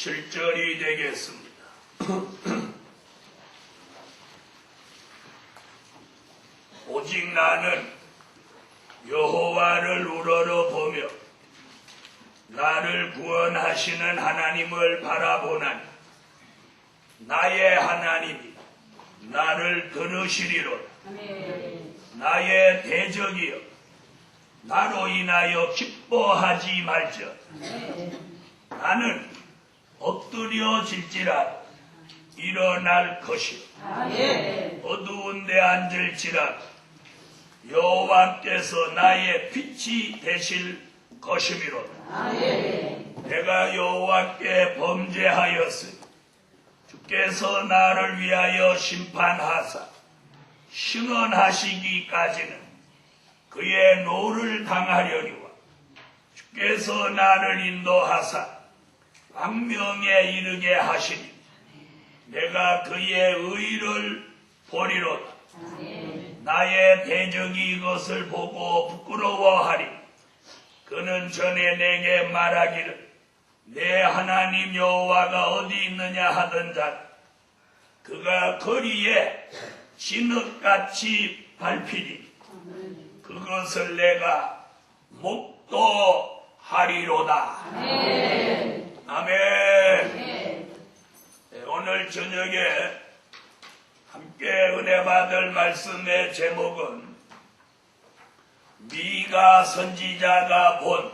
7절이 되겠습니다. 오직 나는 여호와를 우러러보며 나를 구원하시는 하나님을 바라보나니 나의 하나님이 나를 들으시리로다. 나의 대적이여 나로 인하여 기뻐하지 말지어다. 나는 엎드려질지라 일어날 것이요 어두운 데 앉을지라 여호와께서 나의 빛이 되실 것이미로다. 내가 여호와께 범죄하였으니 주께서 나를 위하여 심판하사 신원하시기까지는 그의 노를 당하려니와 주께서 나를 인도하사 광명에 이르게 하시니 내가 그의 의를 보리로다. 나의 대적이 이것을 보고 부끄러워하리. 그는 전에 내게 말하기를 내 하나님 여호와가 어디 있느냐 하던 자 그가 거리에 진흙같이 밟히니 그것을 내가 목도하리로다. 아멘. 오늘 저녁에 함께 은혜 받을 말씀의 제목은 미가 선지자가 본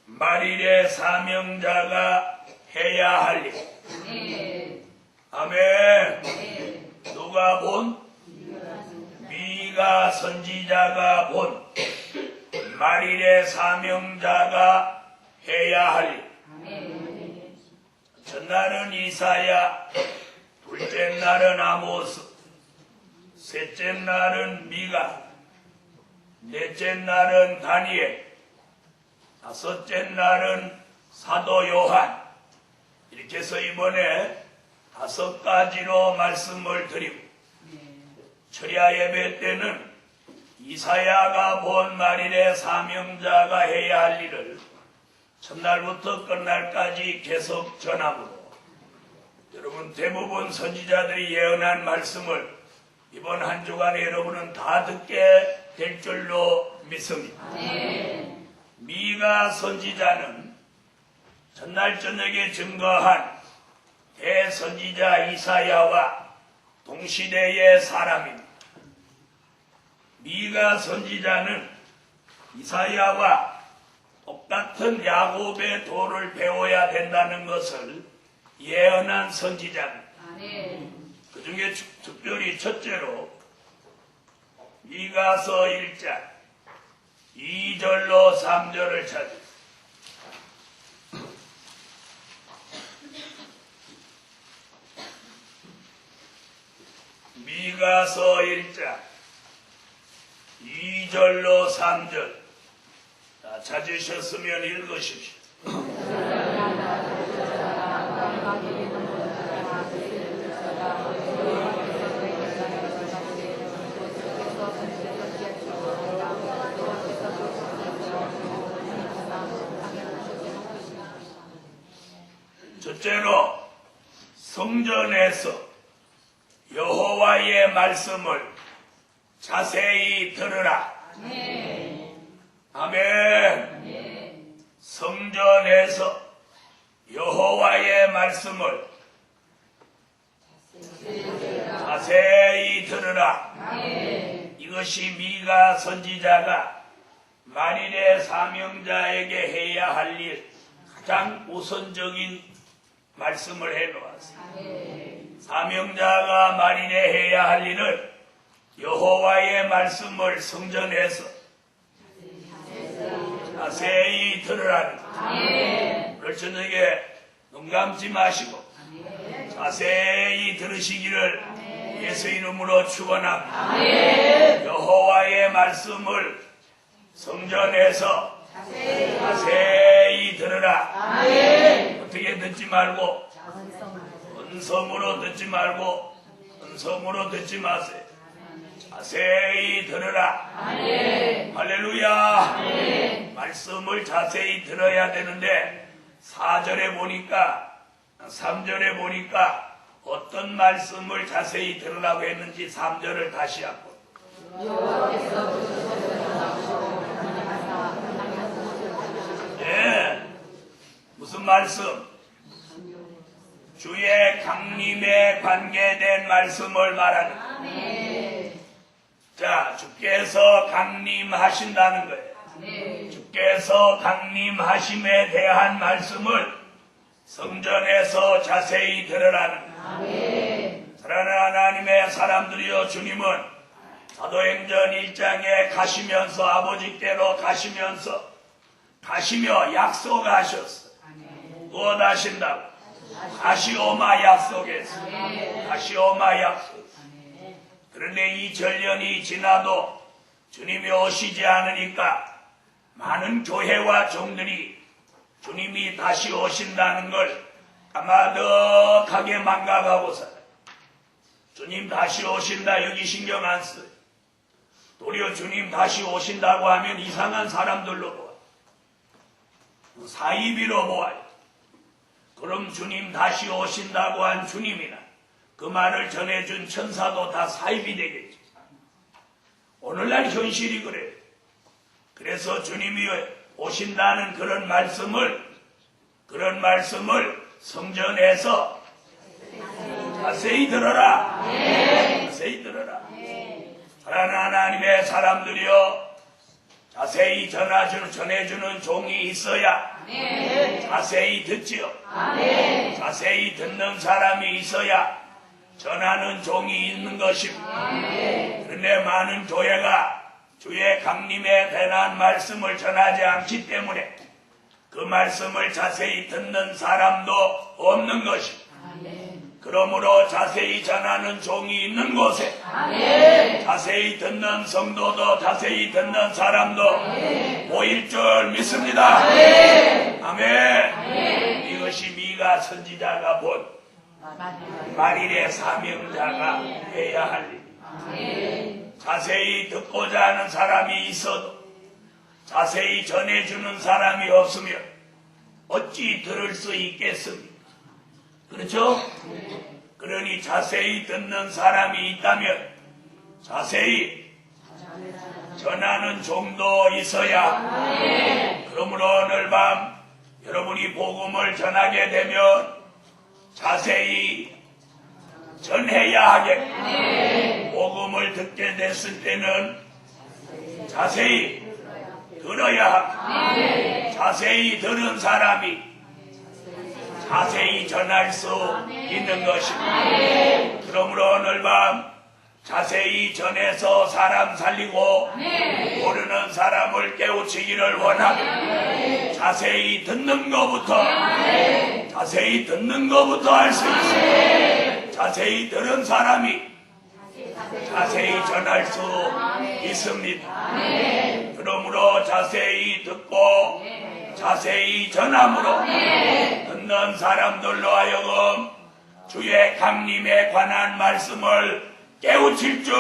말일의 사명자가 해야 할 일. 아멘. 누가 본? 미가 선지자가 본 말일의 사명자가 해야 할 일. 첫날은 이사야, 둘째 날은 아모스, 셋째 날은 미가, 넷째 날은 다니엘, 다섯째 날은 사도 요한. 이렇게 해서 이번에 5가지로 말씀을 드리고 철야 예배 때는 이사야가 본 말일의 사명자가 해야 할 일을 첫날부터 끝날까지 계속 전함으로 여러분 대부분 선지자들이 예언한 말씀을 이번 한 주간에 여러분은 다 듣게 될 줄로 믿습니다. 미가 선지자는 전날 저녁에 증거한 대선지자 이사야와 동시대의 사람입니다. 미가 선지자는 이사야와 똑같은 야곱의 도를 배워야 된다는 것을 예언한 선지자입니다. 그 중에 특별히 첫째로 미가서 1장 2절로 3절을 찾으세요. 미가서 1장 2절로 3절 찾으셨으면 읽으십시오. 첫째로 성전에서 여호와의 말씀을 자세히 들으라. 아멘. 성전에서 여호와의 말씀을 자세히 들으라. 이것이 미가 선지자가 만일의 사명자에게 해야 할 일 가장 우선적인 말씀을 해놓았습니다. 사명자가 만일에 해야 할 일은 여호와의 말씀을 성전에서 자세히 들으라는 거죠. 오늘 저녁에 눈 감지 마시고 자세히 들으시기를 예수 이름으로 축원합니다. 여호와의 말씀을 성전에서 자세히 들으라. 어떻게 듣지 말고 은성으로 듣지 말고 은성으로 듣지 마세요. 자세히 들으라. 할렐루야. 말씀을 자세히 들어야 되는데 4절에 보니까 3절에 보니까 어떤 말씀을 자세히 들으라고 했는지 3절을 다시 한번. 예, 무슨 말씀? 주의 강림에 관계된 말씀을 말하는. 자, 주께서 강림하신다는 거예요. 주께서 강림하심에 대한 말씀을 성전에서 자세히 들으라는 거예요. 사랑하는 하나님의 사람들이여, 주님은 사도행전 1장에 가시면서 아버지께로 가시며 약속하셨어. 무엇 하신다고? 가시오마 약속했어. 가시오마 약속. 그런데 이 전년이 지나도 주님이 오시지 않으니까 많은 교회와 종들이 주님이 다시 오신다는 걸 까마득하게 망각하고 살아요. 주님 다시 오신다, 여기 신경 안 써요. 도리어 주님 다시 오신다고 하면 이상한 사람들로 보아요. 사이비로 보아요. 그럼 주님 다시 오신다고 한 주님이나 그 말을 전해준 천사도 다 사입이 되겠죠. 오늘날 현실이 그래요. 그래서 주님이 오신다는 그런 말씀을 성전에서 자세히 들어라. 자세히 들어라. 사랑하는 하나님의 사람들이여, 자세히 전해주는 종이 있어야 자세히 듣지요. 자세히 듣는 사람이 있어야 전하는 종이 있는 것입니다. 그런데 많은 교회가 주의 강림에 대한 말씀을 전하지 않기 때문에 그 말씀을 자세히 듣는 사람도 없는 것입니다. 그러므로 자세히 전하는 종이 있는 곳에 자세히 듣는 성도도, 자세히 듣는 사람도 보일 줄 믿습니다. 아멘. 이것이 미가 선지자가 본 만일의 사명자가 해야 할 일. 자세히 듣고자 하는 사람이 있어도 자세히 전해주는 사람이 없으면 어찌 들을 수 있겠습니까? 그렇죠? 그러니 자세히 듣는 사람이 있다면 자세히 전하는 종도 있어야. 그러므로 오늘 밤 여러분이 복음을 전하게 되면 자세히 전해야 하겠고, 복음을 듣게 됐을 때는 자세히 들어야 하고, 자세히 들은 사람이 자세히 전할 수 있는 것입니다. 그러므로 오늘 밤 자세히 전해서 사람 살리고 모르는 사람을 깨우치기를 원하며 자세히 듣는 것부터 할 수 있어요. 자세히 들은 사람이 자세히 전할 수 있습니다. 그러므로 자세히 듣고 자세히 전함으로 듣는 사람들로 하여금 주의 강림에 관한 말씀을 깨우칠 줄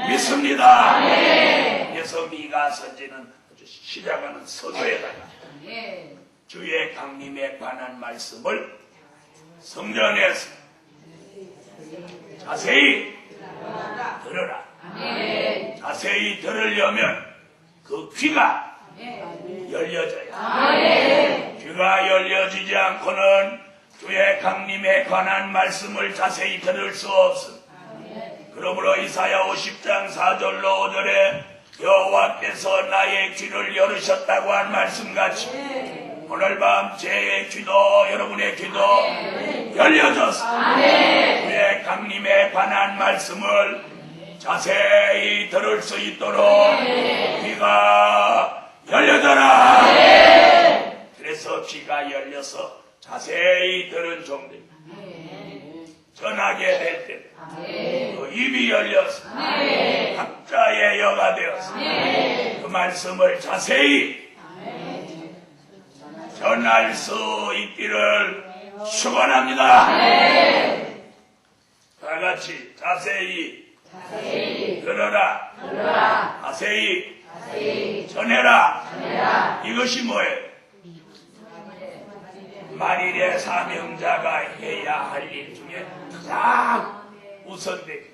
믿습니다. 그래서 미가 선지는 시작하는 서두에다가 주의 강림에 관한 말씀을 성전에서 자세히 들으라. 자세히 들으려면 그 귀가 열려져야. 귀가 열려지지 않고는 주의 강림에 관한 말씀을 자세히 들을 수 없습니다. 그러므로 이사야 50장 4절로 5절에 여호와께서 나의 귀를 열으셨다고 한 말씀같이 오늘 밤 제 귀도 여러분의 귀도 열려졌습니다. 주의 강림에 관한 말씀을 자세히 들을 수 있도록 귀가 열려져라. 그래서 귀가 열려서 자세히 들은 종들 전하게 될 때 그 입이 열려서 각자의 여가 되어서 그 말씀을 자세히 전할 수 있기를 축원합니다. 다 같이 자세히 들어라. 자세히 전해라. 이것이 뭐예요? 만일의 사명자가 해야 할 일 중에 가장 우선되게.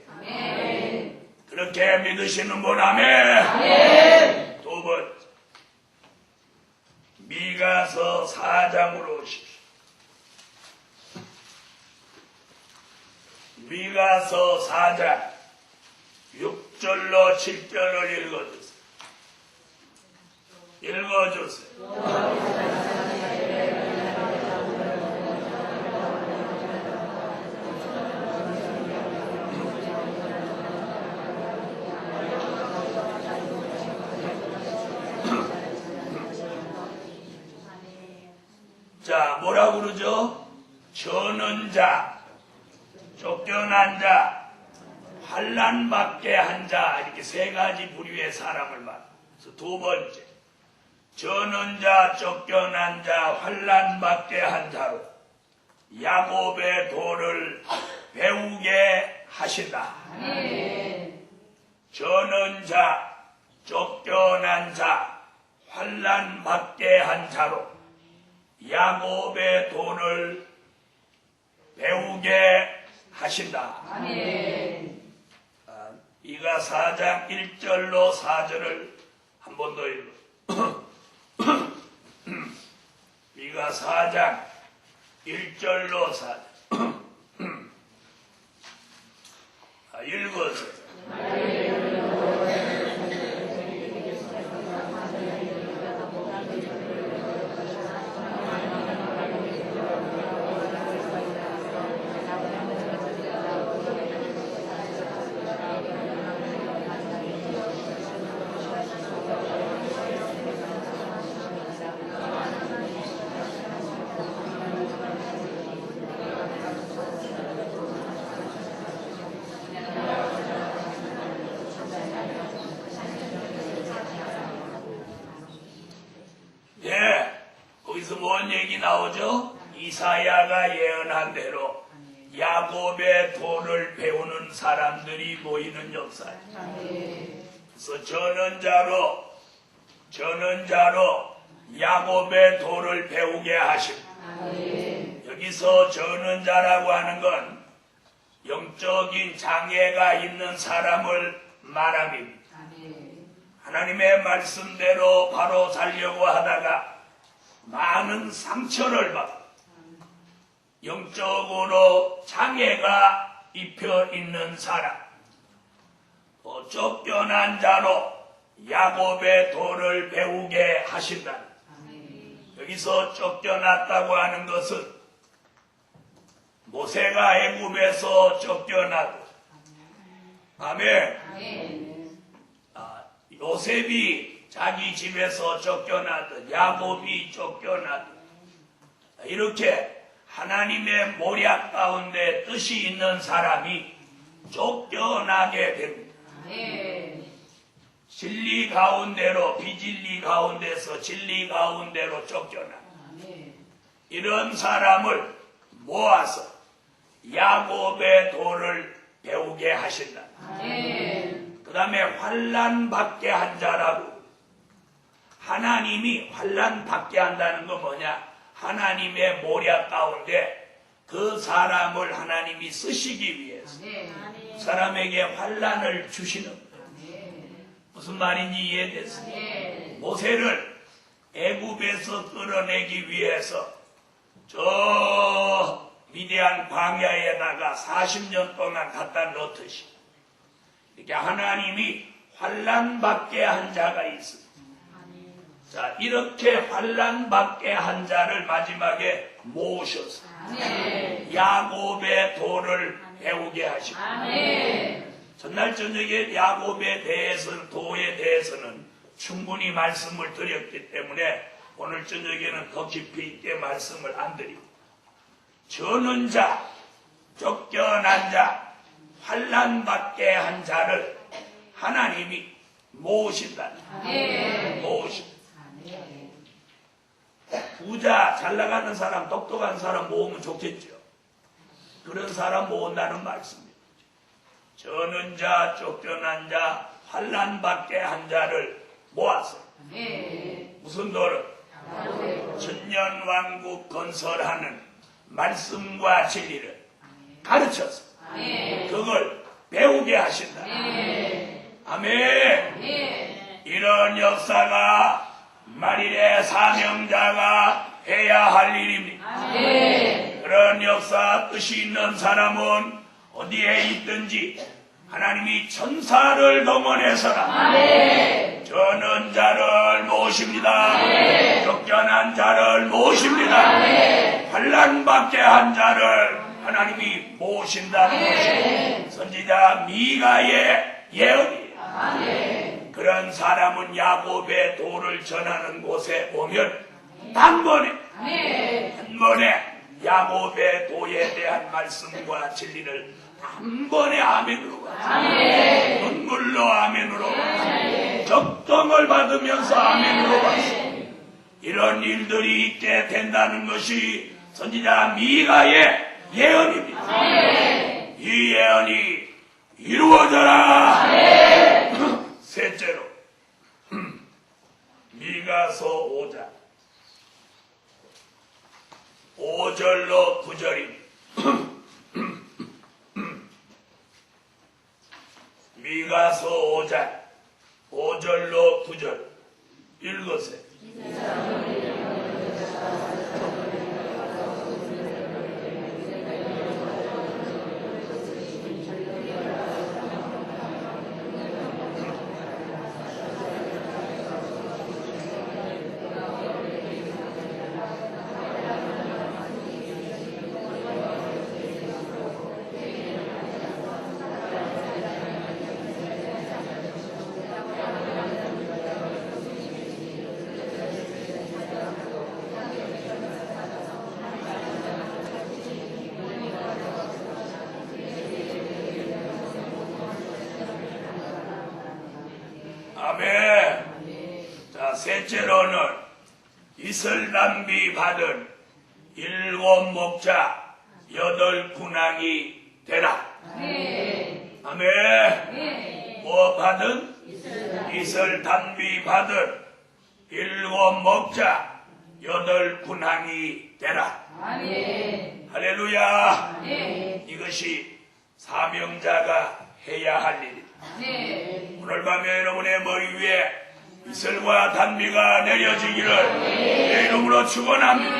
그렇게 믿으시는 분 아멘. 두 번째, 미가서 4장으로 오십시오. 미가서 4장 6절로 7절을 읽어주세요. 읽어주세요. 자, 뭐라 그러죠? 저는 자, 쫓겨난 자, 환난 받게 한 자, 이렇게 세 가지 부류의 사람을 말해요. 그래서 두 번째, 저는 자, 쫓겨난 자, 환난 받게 한 자로 야곱의 도를 배우게 하신다. 저는 자, 쫓겨난 자, 환난 받게 한 자로 야곱의 도를 배우게 하신다. 이가 4장 1절로 4절을 한 번 더 읽어. 이가 4장 1절로 4절. 읽어서. 거기서 뭔 얘기 나오죠? 이사야가 예언한 대로 야곱의 도를 배우는 사람들이 모이는 역사예요. 그래서 저는 자로 야곱의 도를 배우게 하십니다. 여기서 저는 자라고 하는 건 영적인 장애가 있는 사람을 말합니다. 하나님의 말씀대로 바로 살려고 하다가 많은 상처를 받고 영적으로 장애가 입혀 있는 사람, 쫓겨난 자로 야곱의 도를 배우게 하신다. 여기서 쫓겨났다고 하는 것은 모세가 애굽에서 쫓겨나고, 아멘. 요셉이 자기 집에서 쫓겨나듯 야곱이 쫓겨나듯 이렇게 하나님의 모략 가운데 뜻이 있는 사람이 쫓겨나게 됩니다. 진리 가운데로 비진리 가운데서 진리 가운데로 쫓겨나. 이런 사람을 모아서 야곱의 도를 배우게 하신다. 그 다음에 환난 받게 한 자라고. 하나님이 환난 받게 한다는 건 뭐냐? 하나님의 모략 가운데 그 사람을 하나님이 쓰시기 위해서 그 사람에게 환난을 주시는 거예요. 무슨 말인지 이해됐습니까? 모세를 애굽에서 끌어내기 위해서 저 미디안 광야에다가 40년 동안 갖다 놓듯이 이렇게 하나님이 환난 받게 한 자가 있습니다. 자, 이렇게 환난 받게 한 자를 마지막에 모으셔서 야곱의 도를 배우게 하시고, 전날 저녁에 야곱에 대해서, 도에 대해서는 충분히 말씀을 드렸기 때문에 오늘 저녁에는 더 깊이 있게 말씀을 안 드리고, 저는 자, 쫓겨난 자, 환난 받게 한 자를 하나님이 모으신다. 모으신다. 부자, 잘 나가는 사람, 똑똑한 사람 모으면 좋겠죠. 그런 사람 모은다는 말씀입니다. 저는 자, 쫓겨난 자, 환난 받게 한 자를 모아서 무슨 도를? 천년왕국 건설하는 말씀과 진리를 가르쳐서 그걸 배우게 하신다. 아멘. 이런 역사가 만일의 사명자가 해야 할 일입니다. 그런 역사 뜻이 있는 사람은 어디에 있든지 하나님이 천사를 동원해서라 저는 자를 모십니다. 쫓겨난 자를 모십니다. 환난받게 한 자를 하나님이 모신다는 것이 선지자 미가의 예언이에요. 그런 사람은 야곱의 도를 전하는 곳에 보면 한 번에 야곱의 도에 대한 말씀과 진리를 한 번에 아멘으로 가서 눈물로 아멘으로 가서 적정을 받으면서 아멘으로 가서 이런 일들이 있게 된다는 것이 선지자 미가의 예언입니다. 이 예언이 이루어져라. 셋째로 미가서 5장 5절로 9절입니다. 미가서 5장 5절로 9절 읽으세요. 아멘. 자, 셋째로는 이슬단비 받은 7 목자 8 군왕이 되라. 아멘. 뭐 받은? 이슬단비 받은 7 목자 8 군왕이 되라. 할렐루야. 이것이 사명자가 해야 할 일입니다. 오늘 밤에 여러분의 머리 위에 이슬과 단비가 내려지기를 내 이름으로 축원합니다.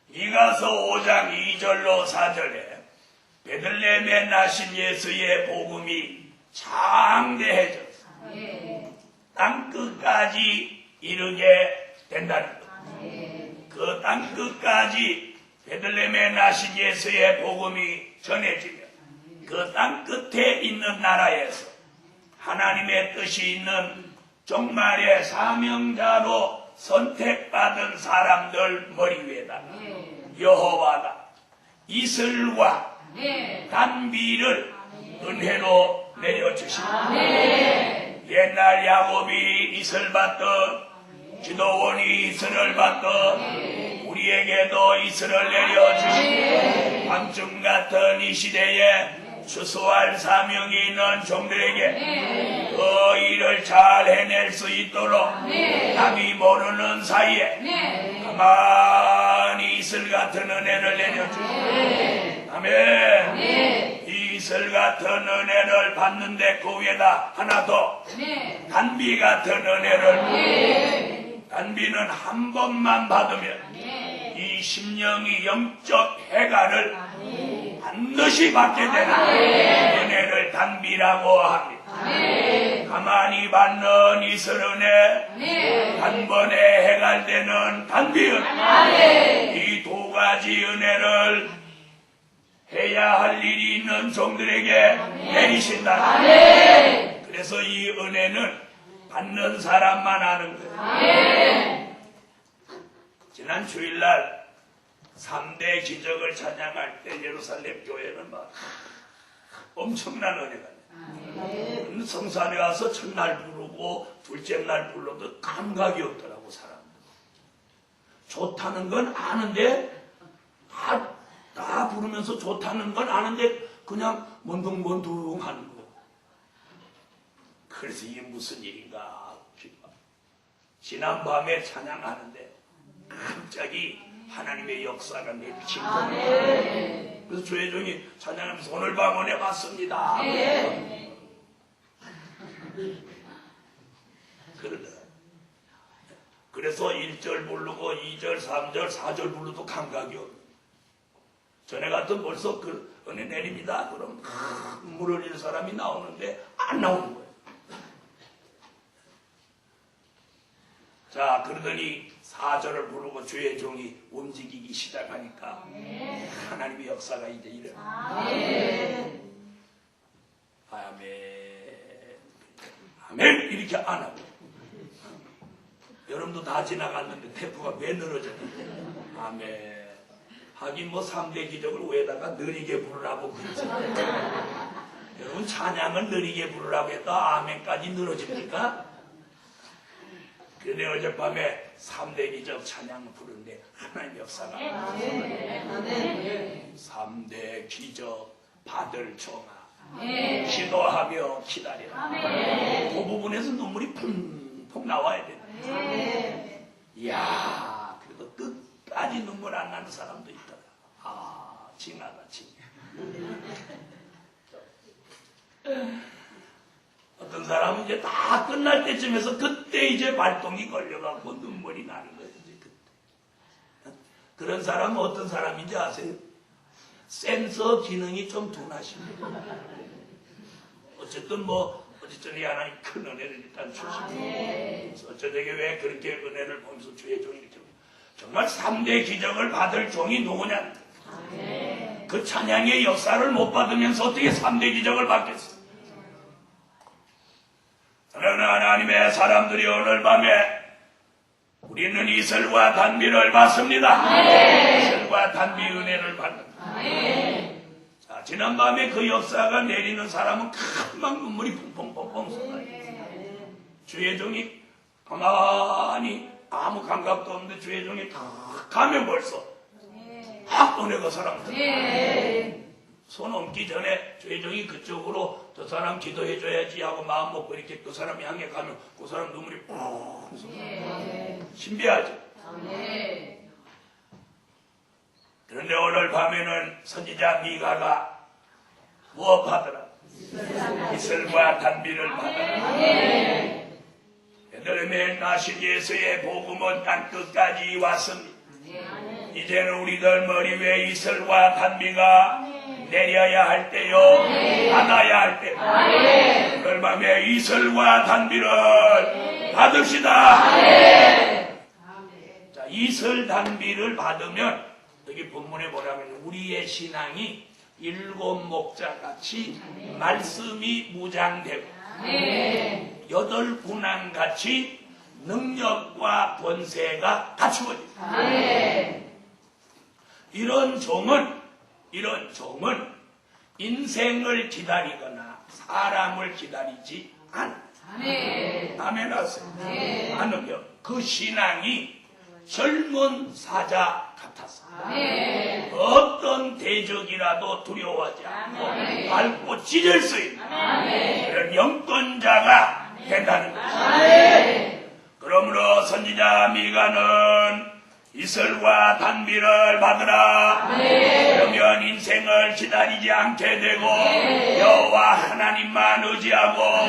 미가서 5장 2절로 4절에 베들레헴에 나신 예수의 복음이 장대해져서 땅끝까지 이르게 된다는 것. 그 땅끝까지 베들레헴에 나신 예수의 복음이 전해지면 그 땅끝에 있는 나라에서 하나님의 뜻이 있는 정말의 사명자로 선택받은 사람들 머리 위에다 여호와가 이슬과 단비를 은혜로 내려주십니다. 옛날 야곱이 이슬 받던 기도원이 이슬을 받던 우리에게도 이슬을 내려주시고 밤중 같은 이 시대에 추수할 사명이 있는 종들에게 그 일을 잘 해낼 수 있도록 남이 모르는 사이에 가만히 이슬 같은 은혜를 내려주시고 아멘. 이 이슬 같은 은혜를 받는데 그 위에다 하나 더 단비 같은 은혜를 단비는 한 번만 받으면 이 심령이 영적 해가를 반드시 받게 되는 은혜를 단비라고 합니다. 가만히 받는 이슬 은혜, 단번에 해갈되는 단비 은혜, 이 두 가지 은혜를 해야 할 일이 있는 종들에게 내리신다. 그래서 이 은혜는 받는 사람만 아는 거예요. 지난 주일날 3대 기적을 찬양할 때 예루살렘 교회는 막 엄청난 은혜가 있어요. 성산에 가서 첫날 부르고 둘째 날 불러도 감각이 없더라고 사람들. 좋다는 건 아는데 다 부르면서 좋다는 건 아는데 그냥 먼둥먼둥 하는 거예요. 그래서 이게 무슨 일인가 싶어. 지난밤에 찬양하는데 갑자기 하나님의 역사가 내리친 거예요. 그래서 조혜종이 찬양하면서 오늘 밤 은혜 받습니다. 그러더라. 그래서 1절 부르고 2절, 3절, 4절 부르도 감각이 없는. 전에 같은 벌써 그 은혜 내립니다. 그럼 물을 잃은 사람이 나오는데 안 나오는 거예요. 자, 그러더니 4절을 부르고 주의 종이 움직이기 시작하니까 하나님의 역사가 이제 일어나. 아멘. 이렇게 안 하고. 여러분도 다 지나갔는데 테프가 왜 늘어졌는데? 아멘. 하긴 뭐 3대 기적을 위에다가 느리게 부르라고 그러죠. 여러분 찬양을 느리게 부르라고 했다 아멘까지 늘어집니까? 근데 어젯밤에 3대 기적 찬양을 부르는데 하나님 역사가 3대 기적 받을 종아 기도하며 기다리라. 그 부분에서 눈물이 펑펑 나와야 돼. 이야, 그래도 끝까지 눈물 안 나는 사람도 있더라. 아, 징하다, 징. 어떤 사람은 이제 다 끝날 때쯤에서 그때 이제 발동이 걸려갖고 눈물이 나는 거예요. 이제 그때. 그런 사람은 어떤 사람인지 아세요? 센서 기능이 좀 둔하십니다. 어쨌든 어쨌든 하나님 큰 은혜를 일단 주시고 어쩌되게 왜 그렇게 은혜를 보면서 주의 종이 이렇게 정말 3대 기적을 받을 종이 누구냐? 그 찬양의 역사를 못 받으면서 어떻게 3대 기적을 받겠어? 사랑하는 하나님의 사람들이 오늘 밤에 우리는 이슬과 단비를 받습니다. 이슬과 단비 은혜를 받는다. 자, 지난밤에 그 역사가 내리는 사람은 금방 눈물이 펑펑펑펑 쏟아요. 주의 종이 가만히 아무 감각도 없는데 주의 종이 다 가면 벌써 딱 은혜가 사람들 손 얹기 전에 주의 종이 그쪽으로 저 사람 기도해줘야지 하고 마음 먹고 이렇게 그 사람 향해 가면 그 사람 눈물이 푹 쏟아요. 신비하죠. 그런데 오늘 밤에는 선지자 미가가 무엇 받으라? 이슬과 단비를 받으라. 베들레헴에 나신 예수의 복음은 땅 끝까지 왔습니다. 이제는 우리들 머리 위에 이슬과 단비가 내려야 할 때요, 받아야 할 때. 오늘 밤에 이슬과 단비를 받읍시다. 자, 이슬 단비를 받으면 여기 본문에 뭐라면 우리의 신앙이 7 목자같이 말씀이 무장되고 8 군왕같이 능력과 권세가 갖추어집니다. 이런 종은 인생을 기다리거나 사람을 기다리지 않아. 아멘 하세요. 않으며 그 신앙이 젊은 사자 같았어. 어떤 대적이라도 두려워하지 않고 밟고 찢을 수 있는 그런 영권자가 된다는 것이다. 그러므로 선지자 미가는 이슬과 단비를 받으라. 그러면 인생을 기다리지 않게 되고 여호와 하나님만 의지하고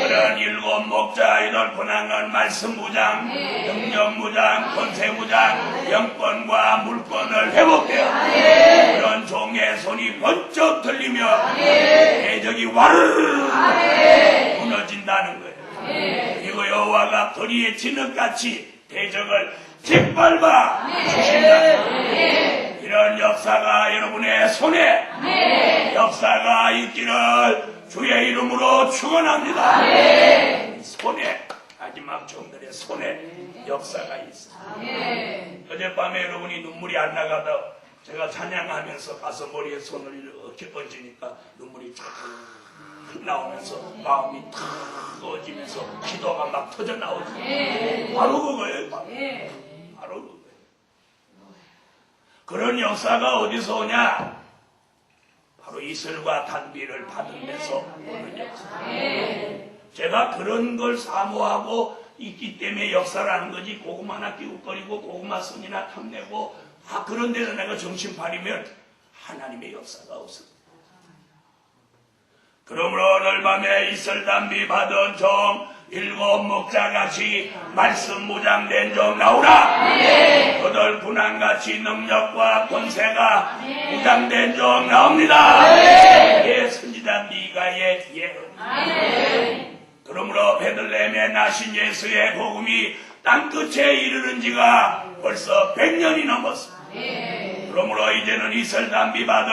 그런 7 목자 8 군왕은 말씀 무장, 능력 무장, 권세 무장, 영권과 물권을 회복해야 그런 종의 손이 번쩍 들리며 대적이 와르르 무너진다는 거예요. 그리고 여호와가 거리의 진흙같이 대적을 짓밟아 주신다. 이런 역사가 여러분의 손에 역사가 있기를 주의 이름으로 축원합니다. 손에 마지막 종들의 손에 역사가 있어. 어젯밤에 여러분이 눈물이 안 나가다 제가 찬양하면서 가서 머리에 손을 이렇게 얹으니까 눈물이 쫙 나오면서 마음이 탁 어지면서 기도가 막 터져 나오지. 바로 그거예요. 바로 그거예요. 그런 역사가 어디서 오냐? 바로 이슬과 단비를 받은 데서 오는 역사. 제가 그런 걸 사모하고 있기 때문에 역사라는 거지. 고구마나 끼웃거리고 고구마 순이나 탐내고 그런 데서 내가 정신 파리면 하나님의 역사가 없어. 그러므로 오늘 밤에 이슬담비 받은 종 7 목자같이 말씀 무장된 종 나오라. 그들 군왕같이 능력과 권세가 무장된 종 나옵니다. 예, 선지자 미가의 예언. 그러므로 베들레헴에 나신 예수의 복음이 땅끝에 이르는 지가 벌써 100년이 넘었습니다. 그러므로 이제는 이슬담비 받은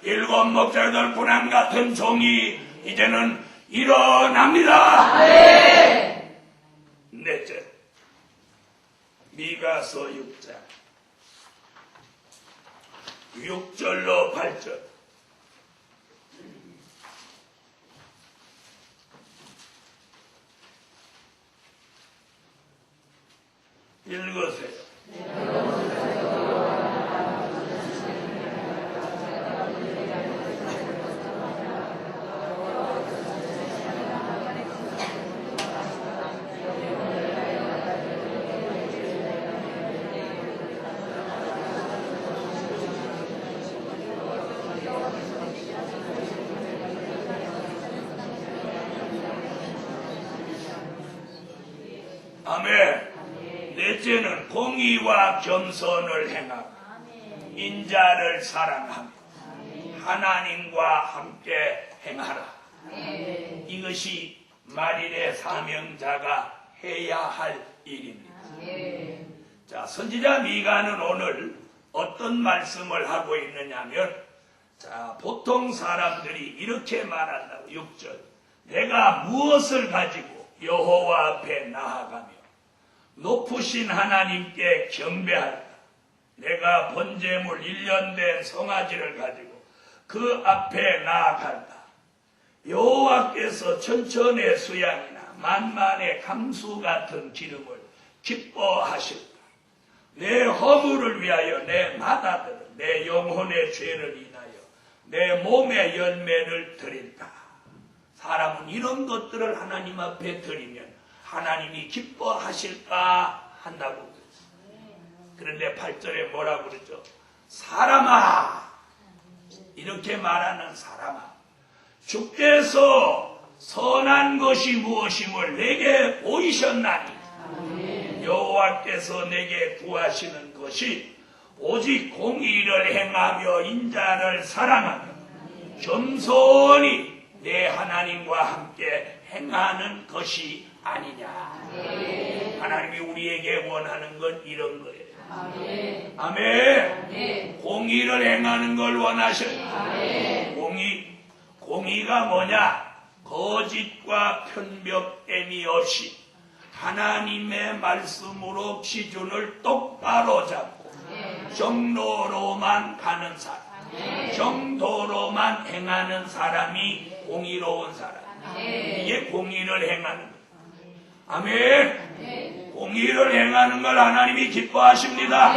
7 목자들 군왕 같은 종이 이제는 일어납니다. 넷째, 미가서 6장 6절로 8절. 읽으세요. 아멘. 넷째는 공의와 겸손을 행하고 인자를 사랑하며 하나님과 함께 행하라. 이것이 만일의 사명자가 해야 할 일입니다. 자, 선지자 미가는 오늘 어떤 말씀을 하고 있느냐면, 자, 보통 사람들이 이렇게 말한다고. 6절. 내가 무엇을 가지고 여호와 앞에 나아가며 높으신 하나님께 경배할까? 내가 번제물 1년 된 송아지를 가지고 그 앞에 나아갈까? 여호와께서 천천의 수양이나 만만의 감수 같은 기름을 기뻐하실까? 내 허물을 위하여 내 맏아들을, 내 영혼의 죄를 인하여 내 몸의 열매를 드릴까? 사람은 이런 것들을 하나님 앞에 드리면 하나님이 기뻐하실까 한다고 그랬어요. 그런데 8절에 뭐라고 그러죠? 사람아, 이렇게 말하는 사람아, 주께서 선한 것이 무엇임을 내게 보이셨나니 여호와께서 내게 구하시는 것이 오직 공의를 행하며 인자를 사랑하며 겸손히 내 하나님과 함께 행하는 것이 아니냐. 하나님이 우리에게 원하는 건 이런 거예요. 아멘. 공의를 행하는 걸 원하셔요. 공의가 뭐냐? 거짓과 편벽됨이 없이 하나님의 말씀으로 기준을 똑바로 잡고 정로로만 가는 사람, 정도로만 행하는 사람이 공의로운 사람. 이게 공의를 행하는 거예요. 아멘. 공의를 행하는 걸 하나님이 기뻐하십니다.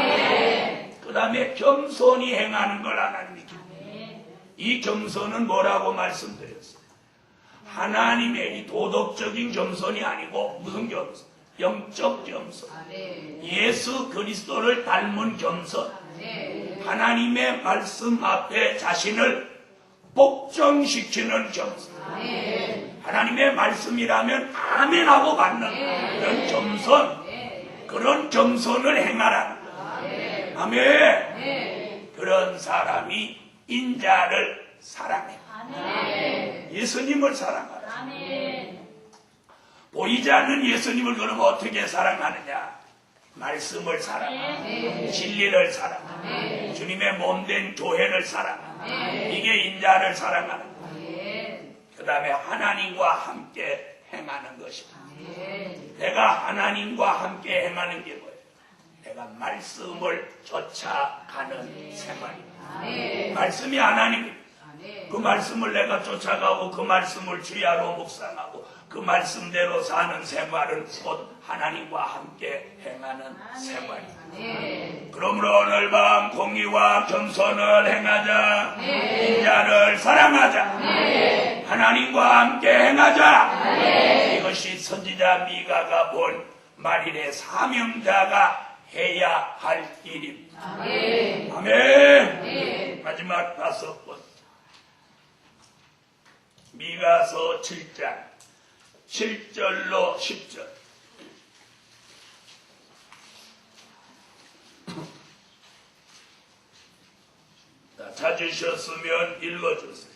그 다음에 겸손히 행하는 걸 하나님이 기뻐해요. 이 겸손은 뭐라고 말씀드렸어요? 하나님의 이 도덕적인 겸손이 아니고 무슨 겸손? 영적 겸손. 예수 그리스도를 닮은 겸손. 하나님의 말씀 앞에 자신을 복종시키는 겸손. 하나님의 말씀이라면 아멘하고 받는 그런 겸손. 그런 겸손을 행하라. 아멘. 그런 사람이 인자를 사랑해. 예수님을 사랑하라. 보이지 않는 예수님을 그럼 어떻게 사랑하느냐? 말씀을 사랑하고 진리를 사랑하고 주님의 몸된 교회를 사랑하고 이게 인자를 사랑하는 거예요. 그 다음에 하나님과 함께 행하는 것이다. 내가 하나님과 함께 행하는 게 뭐예요? 내가 말씀을 쫓아가는 생활입니다. 말씀이 하나님입니다. 그 말씀을 내가 쫓아가고 그 말씀을 주야로 묵상하고 그 말씀대로 사는 생활은 곧 하나님과 함께 행하는 생활입니다. 그러므로 오늘 밤 공의와 겸손을 행하자. 인자를 사랑하자. 하나님과 함께 행하자. 이것이 선지자 미가가 본 만일의 사명자가 해야 할 일입니다. 아멘. 아멘. 마지막 5번. 미가서 7장 7절로 10절. 찾으셨으면 읽어주세요.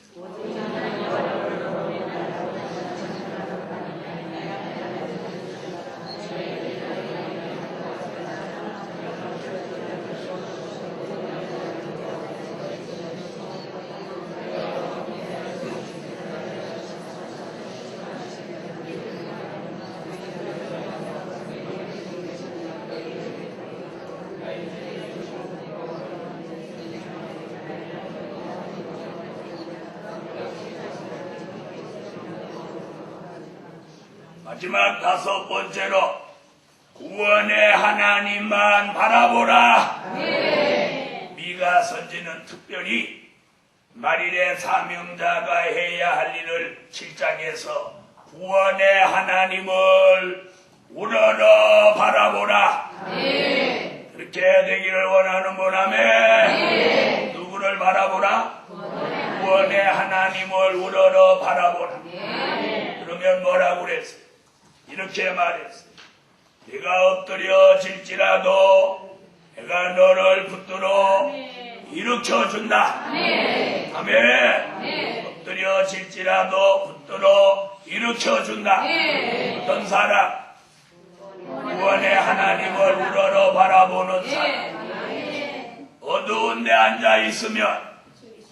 마지막 5번째로 구원의 하나님만 바라보라. 미가 선지는 특별히 만일의 사명자가 해야 할 일을 7장에서 구원의 하나님을 우러러 바라보라. 그렇게 되기를 원하는 분아멘. 누구를 바라보라? 구원의 하나님을 우러러 바라보라. 그러면 뭐라고 그랬어요? 이렇게 말했어요. 내가 엎드려질지라도 내가 너를 붙들어 일으켜준다. 아멘. 엎드려질지라도 붙들어 일으켜준다. 어떤 사람? 구원의 하나님을 우러러 바라보는 사람. 어두운 데 앉아 있으면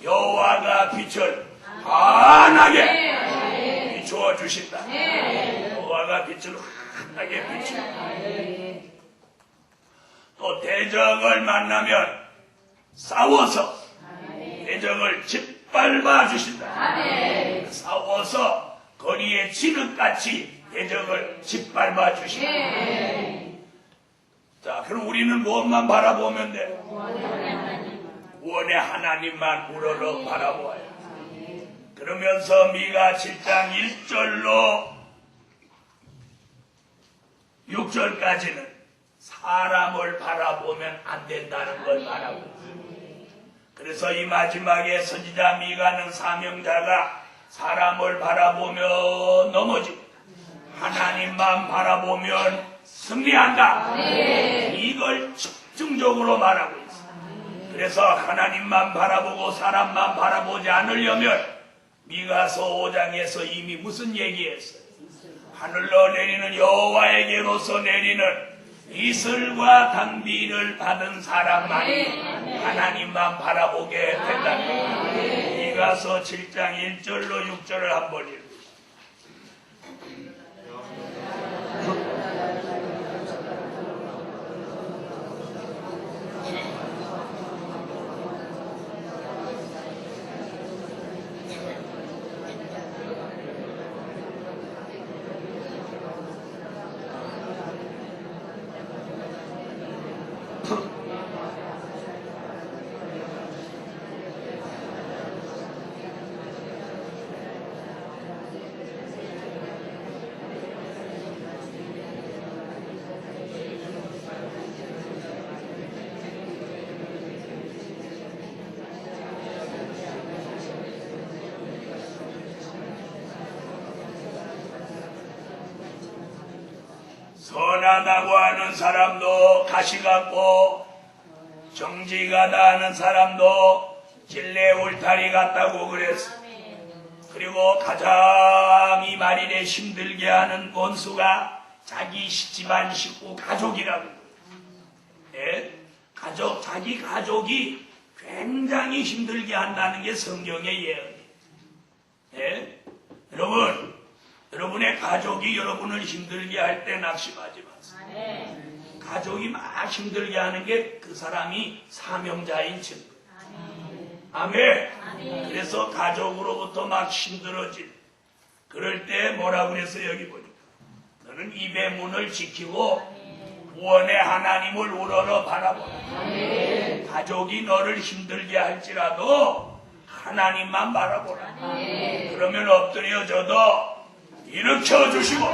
여호와가 빛을 환하게 비추어 주신다. 여호와가 빛을 환하게 비춘다. 또 대적을 만나면 싸워서 대적을 짓밟아 주신다. 싸워서 거리에 진흙같이 대적을 짓밟아 주신다. 자, 그럼 우리는 무엇만 바라보면 돼? 구원의 하나님만 우러러 바라보아야. 그러면서 미가 7장 1절로 6절까지는 사람을 바라보면 안 된다는 걸 말하고 있습니다. 그래서 이 마지막에 선지자 미가는 사명자가 사람을 바라보며 넘어지고 하나님만 바라보면 승리한다. 이걸 집중적으로 말하고 있습니다. 그래서 하나님만 바라보고 사람만 바라보지 않으려면 미가서 5장에서 이미 무슨 얘기했어요? 하늘로 내리는 여호와에게로서 내리는 이슬과 단비를 받은 사람만이 하나님만 바라보게 된다는 거예요. 미가서 7장 1절로 6절을 한번 읽어보세요. 선하다고 하는 사람도 가시 같고 정직하다 하는 사람도 진례 울타리 같다고 그랬어. 그리고 가장 이 말일에 힘들게 하는 원수가 자기 집안 식구 가족이라고. 예? 자기 가족이 굉장히 힘들게 한다는 게 성경의 예언이에요. 예? 여러분의 가족이 여러분을 힘들게 할 때 낙심하지 마세요. 가족이 막 힘들게 하는 게 그 사람이 사명자인 증거. 아멘. 그래서 가족으로부터 막 힘들어질. 그럴 때 뭐라고 그랬어요? 여기 보니까. 너는 입의 문을 지키고 구원의 하나님을 우러러 바라보라. 가족이 너를 힘들게 할지라도 하나님만 바라보라. 그러면 엎드려져도 일으켜 주시고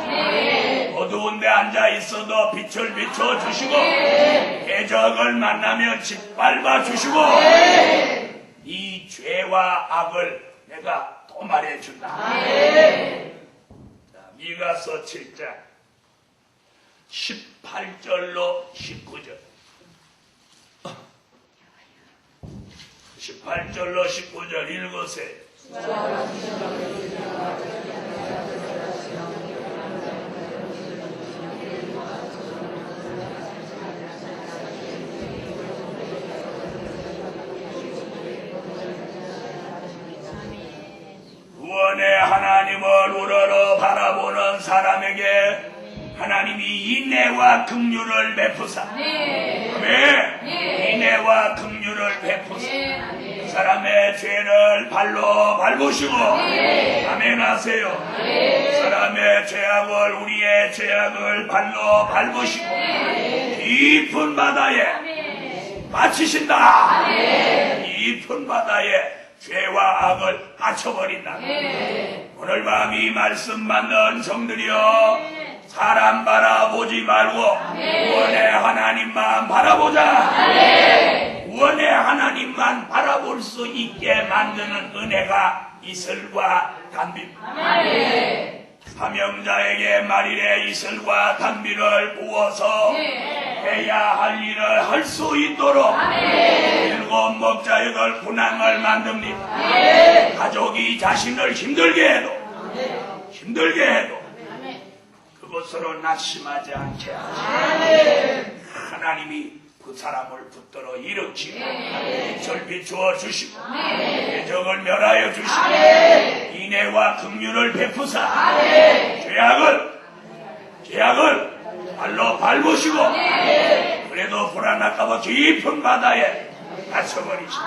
어두운 데 앉아 있어도 빛을 비춰 주시고 해적을 만나며 짓밟아 주시고 이 죄와 악을 내가 도말해 준다. 자, 미가서 7장 18절로 19절 18절로 19절 읽으세요. 구원의 하나님을 우러러 바라보는 사람에게 하나님이 인애와 긍휼을 베푸사. 아멘. 인애와 긍휼을 베푸사. 사람의 죄를 발로 밟으시고 아멘 하세요. 사람의 죄악을 우리의 죄악을 발로 밟으시고 깊은 바다에 빠치신다. 깊은 바다에 죄와 악을 빠쳐버린다. 오늘 밤 이 말씀 받는 성들이여 사람 바라보지 말고 구원의 하나님만 바라보자. 구원의 하나님만 바라볼 수 있게 만드는 은혜가 이슬과 단비입니다. 사명자에게 말일에 이슬과 단비를 부어서 해야 할 일을 할 수 있도록 일곱 목자여덟 군왕을 만듭니다. 가족이 자신을 힘들게 해도 그것으로 낙심하지 않게 하시고 하나님이 그 사람을 붙들어 일으키고 빛을 비추어 주시고 해적을 멸하여 주시고 인애와 긍휼을 베푸사 죄악을 발로 밟으시고 그래도 불안할까봐 깊은 바다에 갇혀버리시고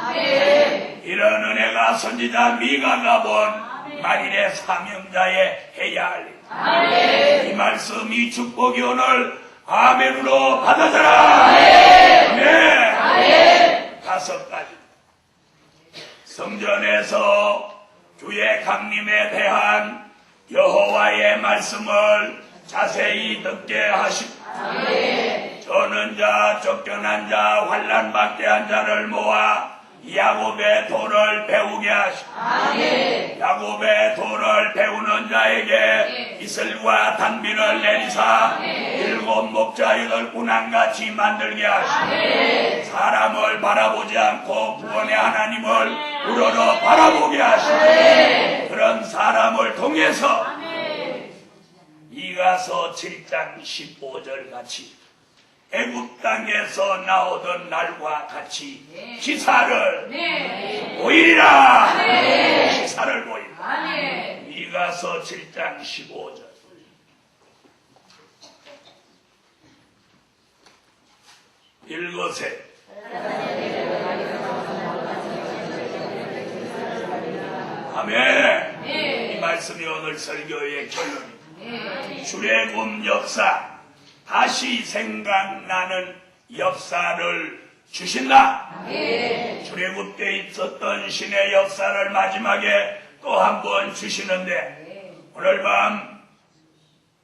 이런 은혜가 선지자 미가가 본 만일의 사명자의 해야 할 일. 이 말씀 이 축복이 오늘 아멘으로 받아져라. 아멘. 다섯 가지. 성전에서 주의 강림에 대한 여호와의 말씀을 자세히 듣게 하시고 저는 자 쫓겨난 자 환난 받게 한 자를 모아 야곱의 도를 배우게 하시고 야곱의 도를 배우는 자에게 이슬과 단비를 내리사 일곱 목자 여덟 군왕같이 만들게 하시고 사람을 바라보지 않고 구원의 하나님을 우러러 바라보게 하시고 그런 사람을 통해서 미가서 7장 15절 같이 애굽 땅에서 나오던 날과 같이 기사를 보이리라. 기사를 보이리라. 미가서 7장 15절 읽으세요. 아멘. 이 말씀이 오늘 설교의 결론입니다. 출애굽 역사 다시 생각나는 역사를 주신다. 출애굽 때 있었던 신의 역사를 마지막에 또 한 번 주시는데 오늘 밤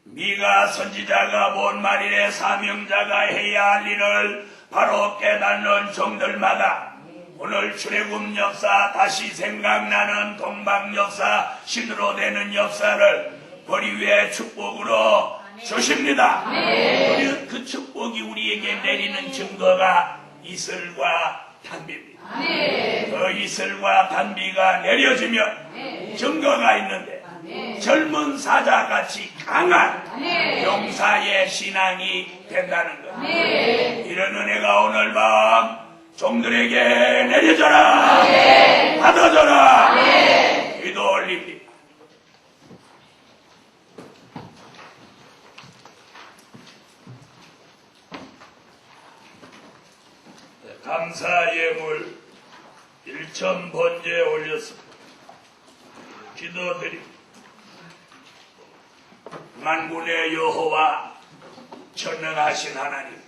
미가 선지자가 본 말일의 사명자가 해야 할 일을 바로 깨닫는 종들마다 오늘 출애굽 역사 다시 생각나는 동방 역사 신으로 되는 역사를 우리 위에 축복으로 주십니다. 그 축복이 우리에게 내리는 증거가 이슬과 단비입니다. 그 이슬과 단비가 내려지면 증거가 있는데 젊은 사자같이 강한 용사의 신앙이 된다는 것. 이런 은혜가 오늘 밤 종들에게 내려져라. 받아져라. 기도 올립니다. 감사 예물 1천 번제 올렸습니다. 기도드립니다. 만군의 여호와 전능하신 하나님,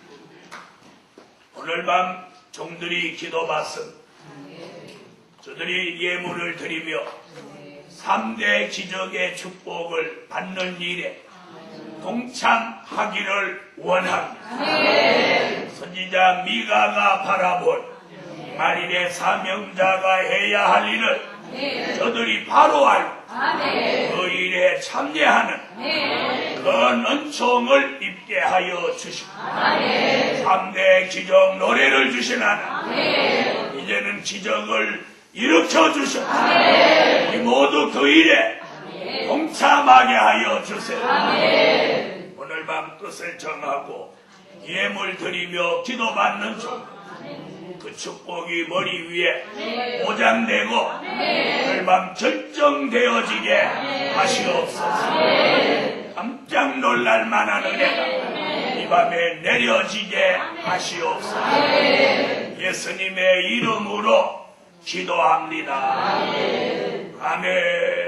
오늘 밤 종들이 기도받습니다. 저들이 예물을 드리며 3대 기적의 축복을 받는 일에 동참하기를 원합니다. 선지자 미가가 바라본 만일의 사명자가 해야 할 일을 저들이 바로 알고 그 일에 참여하는 그런 은총을 입게 하여 주시고 3대 기적 노래를 주신 하나님, 이제는 기적을 일으켜 주셔 우리 모두 그 일에 동참하게 하여 주세요. 오늘 밤 뜻을 정하고 예물 드리며 기도받는 중 그 축복이 머리 위에 보장되고 오늘 밤 결정되어지게 하시옵소서. 깜짝 놀랄 만한 은혜가 이 밤에 내려지게 하시옵소서. 예수님의 이름으로 기도합니다. 아멘.